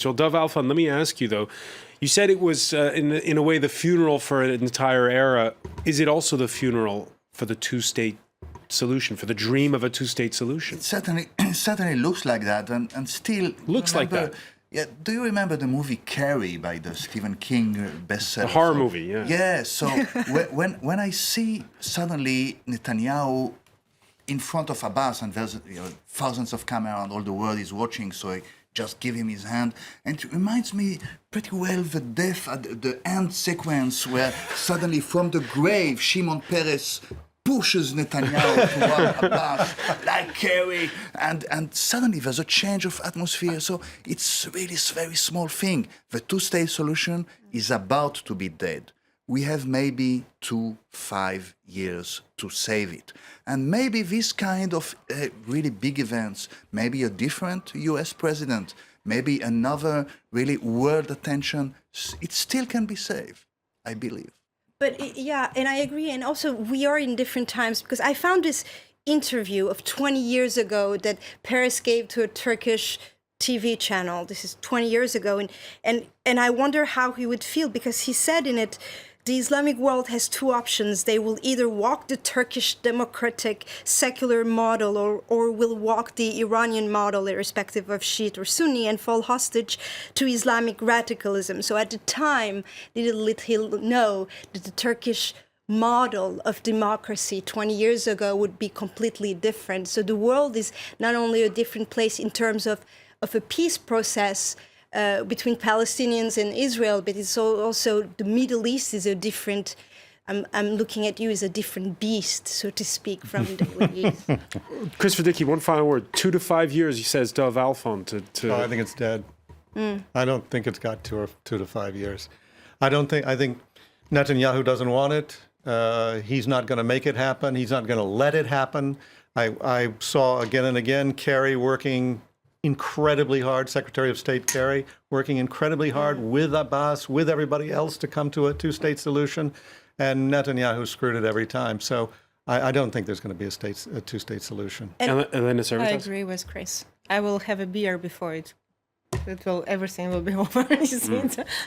So, Dov Alfan, let me ask you, though. You said it was, in a way, the funeral for an entire era. Is it also the funeral for the two-state solution, for the dream of a two-state solution? It certainly looks like that, and still... Looks like that. Yeah, do you remember the movie Carrie by the Stephen King bestseller? A horror movie, yeah. Yeah, so when I see suddenly Netanyahu in front of Abbas, and there's thousands of cameras and all the world is watching, so I just give him his hand. And it reminds me pretty well the death at the end sequence where suddenly from the grave, Shimon Peres pushes Netanyahu toward Abbas, like Kerry, and suddenly there's a change of atmosphere. So it's really a very small thing. The two-state solution is about to be dead. We have maybe 5 years to save it. And maybe this kind of really big events, maybe a different US president, maybe another really world attention, it still can be saved, I believe. But yeah, and I agree. And also, we are in different times, because I found this interview of 20 years ago that Peres gave to a Turkish TV channel. This is 20 years ago. And I wonder how he would feel, because he said in it, the Islamic world has two options. They will either walk the Turkish democratic secular model or will walk the Iranian model, irrespective of Shiite or Sunni, and fall hostage to Islamic radicalism. So at the time, little did he know that the Turkish model of democracy 20 years ago would be completely different. So the world is not only a different place in terms of a peace process between Palestinians and Israel, but it's also the Middle East is a different, I'm looking at you as a different beast, so to speak, from the Middle East. Chris Verdicki, one final word. 2 to 5 years, he says, Dov Alfan, to... Oh, I think it's dead. I don't think it's got 2 to 5 years. I think Netanyahu doesn't want it. He's not going to make it happen. He's not going to let it happen. I saw again and again Kerry working incredibly hard, Secretary of State Kerry, working incredibly hard with Abbas, with everybody else to come to a two-state solution, and Netanyahu screwed it every time. So I don't think there's going to be a two-state solution. And then it's I everything. agree with Chris. I will have a beer before everything will be over.